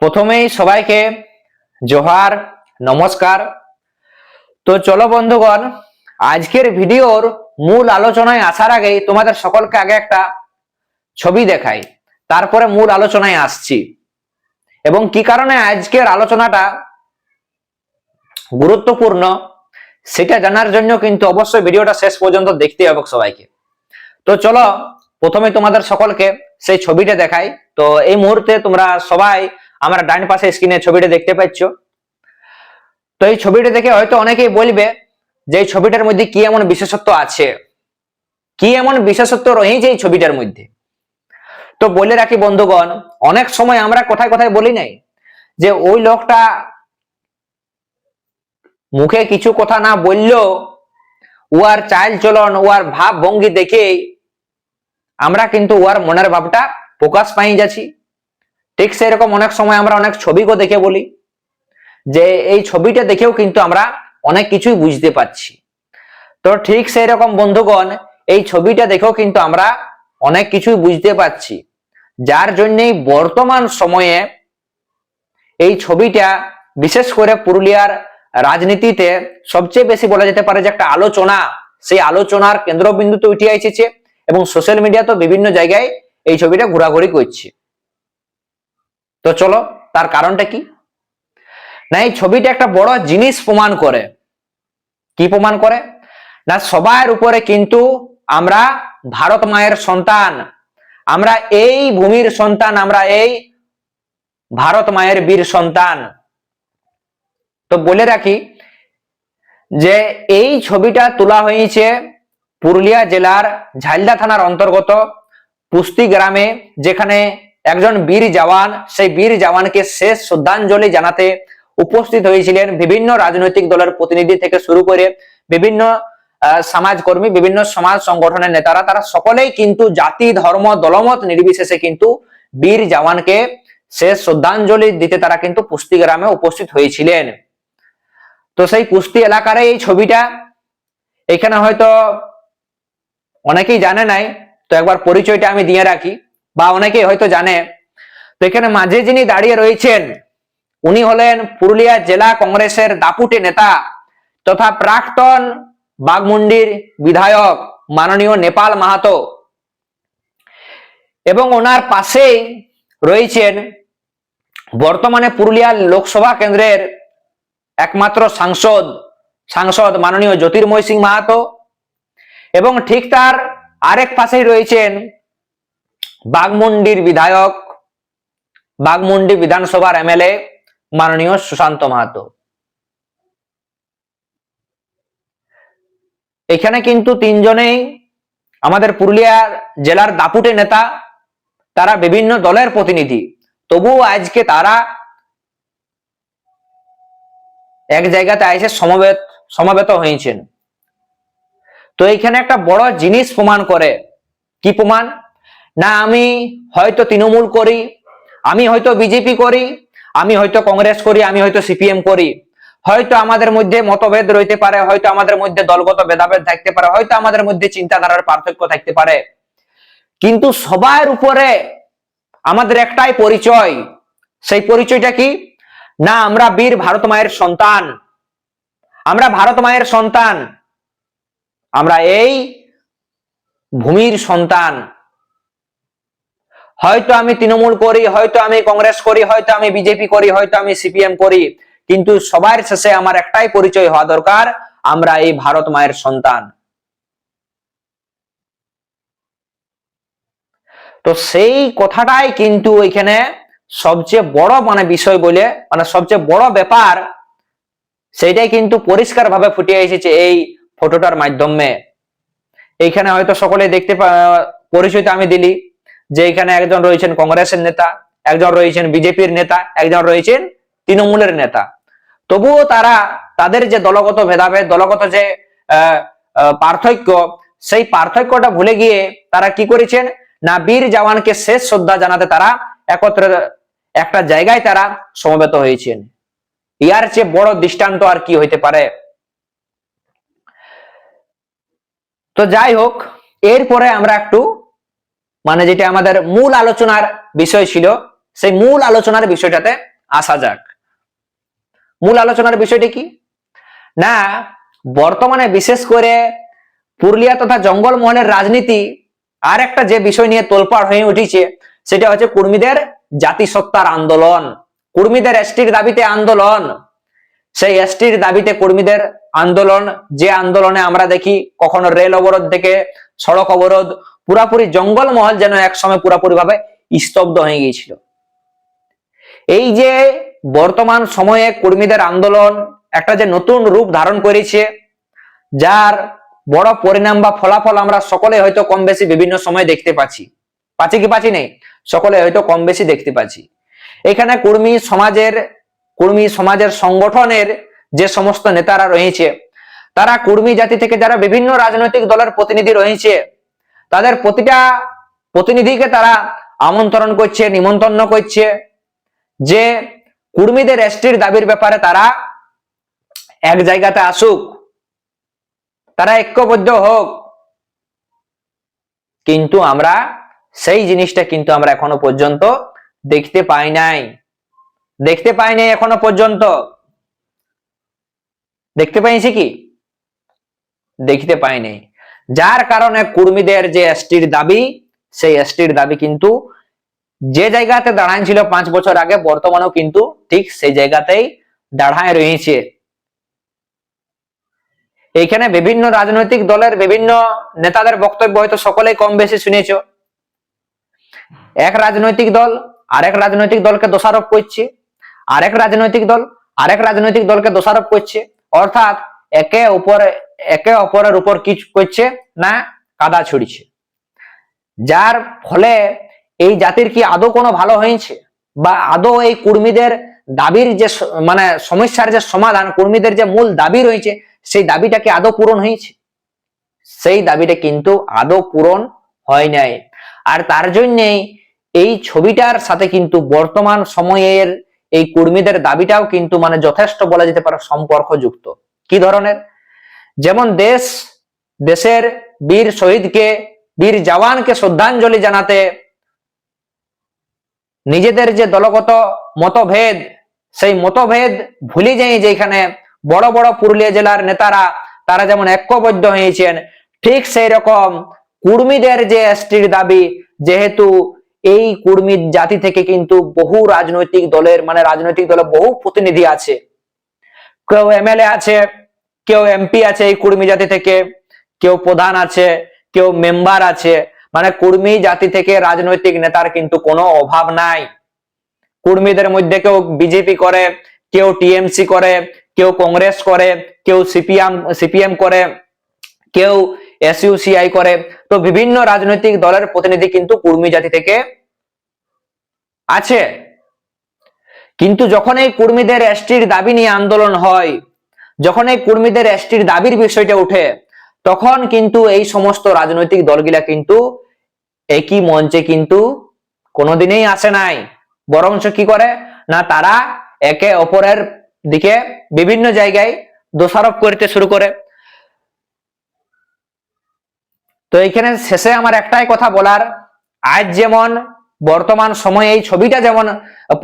প্রথমেই সবাইকে জোহার, নমস্কার। তো চলো বন্ধুগণ, আজকের ভিডিওর মূল আলোচনায় আসার আগেই তোমাদের সকলকে আগে একটা ছবি দেখাই, তারপরে মূল আলোচনায় আসছি। এবং কি কারণে আজকের আলোচনাটা গুরুত্বপূর্ণ সেটা জানার জন্য কিন্তু অবশ্যই ভিডিওটা শেষ পর্যন্ত দেখতে হবে সবাইকে। তো চলো প্রথমে তোমাদের সকলকে সেই ছবিটা দেখাই। তো এই মুহূর্তে তোমরা সবাই আমার ডান পাশে স্ক্রিনে ছবিটা দেখতে পাচ্ছ। তো এই ছবিটা দেখে হয়তো অনেকেই বলবে যে এই ছবিটার মধ্যে কি এমন বিশেষত্ব আছে, কি এমন বিশেষত্ব রয়েছে এই ছবিটার মধ্যে। তো বলে রাখি বন্ধুগণ, অনেক সময় আমরা কোথায় কোথায় বলি নাই যে ওই লোকটা মুখে কিছু কথা না বললেও উয়ার চাল চলন, উয়ার ভাব ভঙ্গি দেখে আমরা কিন্তু উয়ার মনের ভাবটা প্রকাশ পাই যাচ্ছি। ঠিক সেরকম অনেক সময় আমরা অনেক ছবিকে দেখে বলি যে এই ছবিটা দেখেও কিন্তু আমরা অনেক কিছুই বুঝতে পারছি। তো ঠিক সেই রকম বন্ধুগণ, এই ছবিটা দেখেও কিন্তু আমরা অনেক কিছুই বুঝতে পারছি, যার জন্যই বর্তমান সময়ে এই ছবিটা বিশেষ করে পুরুলিয়ার রাজনীতিতে সবচেয়ে বেশি বলা যেতে পারে যে একটা আলোচনা, সেই আলোচনার কেন্দ্রবিন্দুতে উঠে এসেছে এবং সোশ্যাল মিডিয়া তো বিভিন্ন জায়গায় এই ছবিটা ঘোরাঘুরি করছে। তো চলো তার কারণটা কি না, এই ছবিটা একটা বড় জিনিস প্রমাণ করে। কি প্রমাণ করে না, সবার উপরে কিন্তু আমরা ভারত মায়ের সন্তান, আমরা এই ভূমির সন্তান, আমরা এই ভারত মায়ের বীর সন্তান। তো বলে রাখি যে এই ছবিটা তোলা হয়েছে পুরুলিয়া জেলার ঝালদা থানার অন্তর্গত পুস্তি গ্রামে, যেখানে একজন বীর জওয়ান, সেই বীর জওয়ানকে শেষ শ্রদ্ধাঞ্জলি জানাতে উপস্থিত হয়েছিলেন বিভিন্ন রাজনৈতিক দলের প্রতিনিধি থেকে শুরু করে বিভিন্ন সমাজকর্মী, বিভিন্ন সমাজ সংগঠনের নেতারা। তারা সকলেই কিন্তু জাতি ধর্ম দলমত নির্বিশেষে কিন্তু বীর জওয়ানকে শেষ শ্রদ্ধাঞ্জলি দিতে তারা কিন্তু পুস্তি গ্রামে উপস্থিত হয়েছিলেন। তো সেই পুস্তি এলাকার এই ছবিটা, এখানে হয়তো অনেকেই জানে নাই, তো একবার পরিচয়টা আমি দিয়ে রাখি, বা অনেকেই হয়তো জানে। তো এখানে মাঝে যিনি দাঁড়িয়ে রয়েছেন উনি হলেন পুরুলিয়া জেলা কংগ্রেসের দাপুটে নেতা তথা প্রাক্তন বাঘমুন্ডির বিধায়ক মাননীয় নেপাল মাহাতো, এবং ওনার পাশেই রয়েছেন বর্তমানে পুরুলিয়া লোকসভা কেন্দ্রের একমাত্র সাংসদ মাননীয় জ্যোতির্ময় সিং মাহাতো, এবং ঠিক তার আরেক পাশেই রয়েছেন বাঘমুন্ডির বিধায়ক, বাঘমুন্ডি বিধানসভার এমএলএ মাননীয় সুশান্ত মাহাতো। এখানে কিন্তু তিনজনেই আমাদের পুরুলিয়া জেলার দাপুটে নেতা, তারা বিভিন্ন দলের প্রতিনিধি, তবুও আজকে তারা এক জায়গাতে এসে সমবেত হয়েছেন। তো এইখানে একটা বড় জিনিস প্রমাণ করে। কি প্রমাণ না, আমি হয়তো তৃণমূল করি, আমি হয়তো বিজেপি করি, আমি হয়তো কংগ্রেস করি, আমি হয়তো সিপিএম করি, হয়তো আমাদের মধ্যে মতভেদ রইতে পারে, হয়তো আমাদের মধ্যে দলগত ভেদাভেদ থাকতে পারে, হয়তো আমাদের মধ্যে চিন্তাধারার পার্থক্য থাকতে পারে, কিন্তু সবার উপরে আমাদের একটাই পরিচয়। সেই পরিচয়টা কি না, আমরা বীর ভারত মায়ের সন্তান, আমরা ভারত মায়ের সন্তান, আমরা এই ভূমির সন্তান। হয়তো আমি তৃণমূল করি, হয়তো আমি কংগ্রেস করি, হয়তো আমি বিজেপি করি, হয়তো আমি সিপিএম করি, কিন্তু সবার শেষে আমার একটাই পরিচয় হওয়া দরকার, আমরা এই ভারত মায়ের সন্তান। তো সেই কথাটাই কিন্তু এখানে সবচেয়ে বড় বিষয় বলে, সবচেয়ে বড় ব্যাপার, সেইটাই কিন্তু পরিষ্কার ভাবে ফুটে এসেছে এই ফটোটার মাধ্যমে। এইখানে হয়তো সকলে দেখতে পরিচয়টা আমি দিলি যে এখানে একজন রয়েছেন কংগ্রেসের নেতা, একজন রয়েছেন বিজেপির নেতা, একজন রয়েছেন তৃণমূলের নেতা। তবুও তারা তাদের যে দলগত ভেদাভেদ, দলগত যে পার্থক্য, সেই পার্থক্যটা ভুলে গিয়ে তারা কি করেছেন না, বীর জওয়ানকে শেষ শ্রদ্ধা জানাতে তারা একত্রে একটা জায়গায় তারা সমবেত হয়েছেন। ইয়ার চেয়ে বড় দৃষ্টান্ত আর কি হইতে পারে। তো যাই হোক, এরপরে আমরা একটু যেটা আমাদের মূল আলোচনার বিষয় ছিল, সেই মূল আলোচনার বিষয়টাতে আসা যাক। মূল আলোচনার বিষয়টি কি না, বর্তমানে বিশেষ করে পুরুলিয়া তথা জঙ্গলমহলের রাজনীতি আর একটা যে বিষয় নিয়ে তোলপাড় হয়ে উঠেছে সেটা হচ্ছে কুর্মীদের জাতিসত্তার আন্দোলন, কুর্মীদের এসটির দাবিতে আন্দোলন। সেই এসটির দাবিতে কর্মীদের আন্দোলন, যে আন্দোলনে আমরা দেখি কখনো রেল অবরোধ থেকে সড়ক অবরোধ, পুরাপুরি জঙ্গলমহল যেন একসময় পুরাপুরি ভাবে স্তব্ধ হয়ে গিয়েছিল। এই যে বর্তমান সময়ে কর্মীদের আন্দোলন একটা যে নতুন রূপ ধারণ করেছে, যার বড় পরিণাম বা ফলাফল আমরা সকলে হয়তো কম বেশি বিভিন্ন সময় দেখতে পাচ্ছি, পাচ্ছি নেই, সকলে হয়তো কম বেশি দেখতে পাচ্ছি। এখানে কর্মী সমাজের সংগঠনের যে সমস্ত নেতারা রয়েছে, তারা কর্মী জাতি থেকে যারা বিভিন্ন রাজনৈতিক দলের প্রতিনিধি রয়েছে, তাদের প্রতিটা প্রতিনিধিকে তারা আমন্ত্রণ করছে, নিমন্ত্রণ করছে যে কর্মীদের এসটির দাবির ব্যাপারে তারা এক জায়গাতে আসুক, তারা ঐক্যবদ্ধ হোক। কিন্তু আমরা সেই জিনিসটা কিন্তু আমরা এখনো পর্যন্ত দেখতে পাই নাই এখনো পর্যন্ত। দেখতে পাইছি কি? দেখতে পাই নাই। যার কারণে কর্মীদের যে এসটির দাবি, সেই এসটির দাবি কিন্তু যে জায়গাতে দাঁড়ায় ছিল 5 বছর আগে, বর্তমানেও কিন্তু ঠিক সেই জায়গাতেই দাঁড়ায় রয়েছে। এইখানে বিভিন্ন রাজনৈতিক দলের বিভিন্ন নেতাদের বক্তব্য হয়তো সকলেই কম বেশি শুনেছ। এক রাজনৈতিক দল আরেক রাজনৈতিক দলকে দোষারোপ করছে, আরেক রাজনৈতিক দল আরেক রাজনৈতিক দলকে দোষারোপ করছে, অর্থাৎ একে অপরের উপর কি করছে না, কাদা ছুড়ছে। যার ফলে এই জাতির কি আদৌ কোনো ভালো হয়েছে, বা আদৌ এই কর্মীদের দাবির যে মানে সমস্যার যে সমাধান, কর্মীদের যে মূল দাবি রয়েছে, সেই দাবিটা কি আদৌ পূরণ হয়েছে? সেই দাবিটা কিন্তু আদৌ পূরণ হয় নাই। আর তার জন্যই এই ছবিটার সাথে কিন্তু বর্তমান সময়ের এই কর্মীদের দাবিটাও কিন্তু মানে যথেষ্ট বলা যেতে পারে সম্পর্কযুক্ত। কি ধরনের? যেমন দেশের বীর শহীদকে, বীর জওয়ানকে শ্রদ্ধাঞ্জলি জানাতে নিজেদের যে দলগত মতভেদ, সেই মতভেদ ভুলে যাই যেখানে বড় বড় পুরুলিয়া জেলার নেতারা তারা যেমন ঐক্যবদ্ধ হয়েছেন, ঠিক সেই রকম কর্মীদের যে এসটির দাবি, যেহেতু এই কর্মী জাতি থেকে কিন্তু বহু রাজনৈতিক দলের বহু প্রতিনিধি আছে, কেউ এমএলএ আছে, কেউ এমপি আছে এই কর্মী জাতি থেকে, কেউ প্রধান আছে, কেউ মেম্বার আছে, মানে কর্মী জাতি থেকে রাজনৈতিক নেতার কিন্তু কোনো অভাব নাই। কর্মীদের মধ্যে কেউ বিজেপি করে, কেউ টিএমসি করে, কেউ কংগ্রেস করে, কেউ সিপিএম করে, কেউ এসইউসিআই করে। তো বিভিন্ন রাজনৈতিক দলের প্রতিনিধি কিন্তু কর্মী জাতি থেকে আছে। কিন্তু যখন এই কর্মীদের এসটির দাবি নিয়ে আন্দোলন হয়, যখন এই কর্মীদের এসটির দাবির বিষয়টা উঠে, তখন কিন্তু এই সমস্ত রাজনৈতিক দলগুলা কিন্তু একই মঞ্চে কিন্তু কোনোদিনই আসে নাই। বরঞ্চ কি করে না, তারা একে অপরের দিকে বিভিন্ন জায়গায় দোষারোপ করতে শুরু করে। তো এইখানে শেষে আমার একটাই কথা বলার, আজ যেমন বর্তমান সময়ে এই ছবিটা যেমন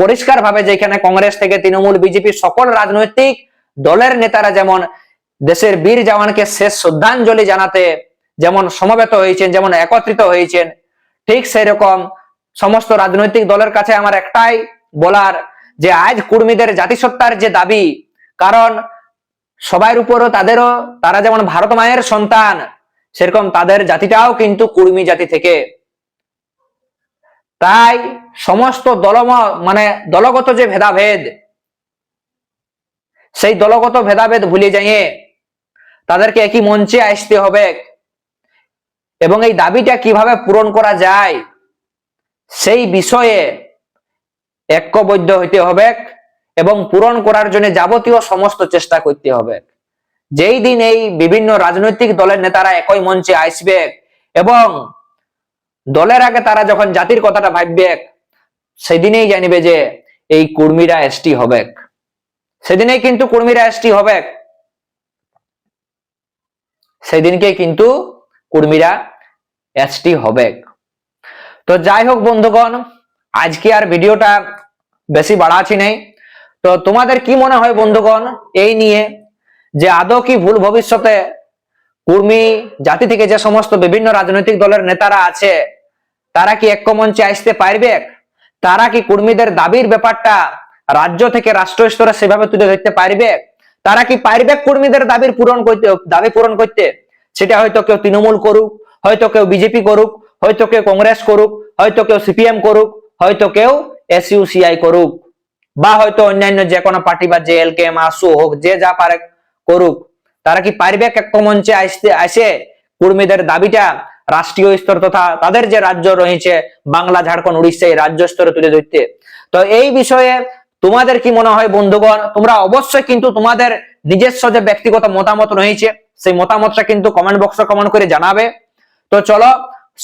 পরিষ্কার ভাবে, যেখানে কংগ্রেস থেকে তৃণমূল, বিজেপি সকল রাজনৈতিক দলের নেতারা যেমন দেশের বীর জওয়ানকে শেষ শ্রদ্ধাঞ্জলি জানাতে যেমন সমবেত হয়েছেন, যেমন একত্রিত হয়েছেন, ঠিক সেই রকম সমস্ত রাজনৈতিক দলের কাছে আমার একটাই বলার, যে আজ কর্মীদের জাতিসত্তার যে দাবি, কারণ সবার উপরও তারা যেমন ভারত মায়ের সন্তান, সেরকম তাদের জাতিটাও কিন্তু কর্মী জাতি থেকে। তাই সমস্ত দলগত যে ভেদাভেদ, সেই দলগত ভেদাভেদ ভুলে যাইয়ে তাদেরকে একই মঞ্চে আসতে হবে, এবং এই দাবিটা কিভাবে পূরণ করা যায় সেই বিষয়ে ঐক্যবদ্ধ হইতে হবে, এবং পূরণ করার জন্য যাবতীয় সমস্ত চেষ্টা করতে হবে। যেই দিন এই বিভিন্ন রাজনৈতিক দলের নেতারা একই মঞ্চে আসবে এবং দলের আগে তারা যখন জাতির কথাটা ভাববে, সেদিনেই জানিবে যে এই কর্মীরা এসটি হবে, সেদিনেই কিন্তু কর্মীরা এসটি হবে, সেদিনকে কিন্তু কর্মীরা এসটি হবে। তো যাই হোক বন্ধুগণ, আজকে আর ভিডিওটা বেশি বাড়াচ্ছি নাই। তো তোমাদের কি মনে হয় বন্ধুগণ এই নিয়ে, যে আদৌ কি ভুল ভবিষ্যতে কুর্মী জাতি থেকে যে সমস্ত বিভিন্ন রাজনৈতিক দলের নেতারা আছে তারা কি ঐক্য মঞ্চে আসতে পারবে? তারা কি কুর্মীদের দাবির ব্যাপারটা রাজ্য থেকে রাষ্ট্র স্তরে সেভাবে তুলে ধরতে পারবে? তারা কি পারবে কুর্মীদের দাবি পূরণ করতে? সেটা হয়তো কেউ তৃণমূল করুক, হয়তো কেউ বিজেপি করুক, হয়তো কেউ কংগ্রেস করুক, হয়তো কেউ সিপিএম করুক, হয়তো কেউ এসইউসিআই করুক, বা হয়তো অন্যান্য যে কোনো পার্টি বা জেএলকে মাসু হোক, যে যা পারে করুক। তারা কি পারবে ঐক্য মঞ্চে আসে কুর্মীদের দাবিটা রাষ্ট্রীয় স্তর তথা তাদের যে রাজ্য রয়েছে বাংলা, ঝাড়খণ্ড, উড়িষ্যা, এই রাজ্য স্তরে তুলে ধরতে? তো এই বিষয়ে তোমাদের কি মনে হয় বন্ধুগণ? তোমরা অবশ্যই কিন্তু তোমাদের নিজস্ব যে ব্যক্তিগত মতামত রয়েছে সেই মতামতটা কিন্তু কমেন্ট বক্সে কমেন্ট করে জানাবে। তো চলো,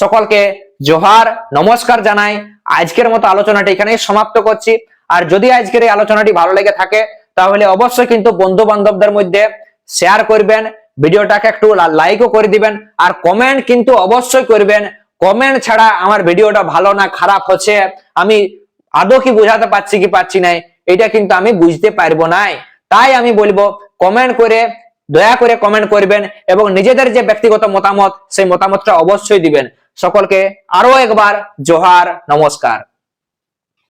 সকলকে জোহার, নমস্কার জানাই। আজকের মতো আলোচনাটি এখানেই সমাপ্ত করছি। আর যদি আজকের এই আলোচনাটি ভালো লেগে থাকে তাহলে অবশ্যই কিন্তু বন্ধু বান্ধবদের মধ্যে শেয়ার করবেন, ভিডিওটাকে একটু লাইকও করে দিবেন, আর কমেন্ট কিন্তু অবশ্যই করবেন। কমেন্ট ছাড়া আমার ভিডিওটা ভালো না খারাপ হচ্ছে আমি আদৌ কি বোঝাতে পারছি কি পারছি না এটা কিন্তু আমি বুঝতে পারবো না। তাই আমি বলবো কমেন্ট করে, দয়া করে কমেন্ট করবেন এবং নিজেদের যে ব্যক্তিগত মতামত সেই মতামতটা অবশ্যই দিবেন। সকলকে আরো একবার জোহার, নমস্কার।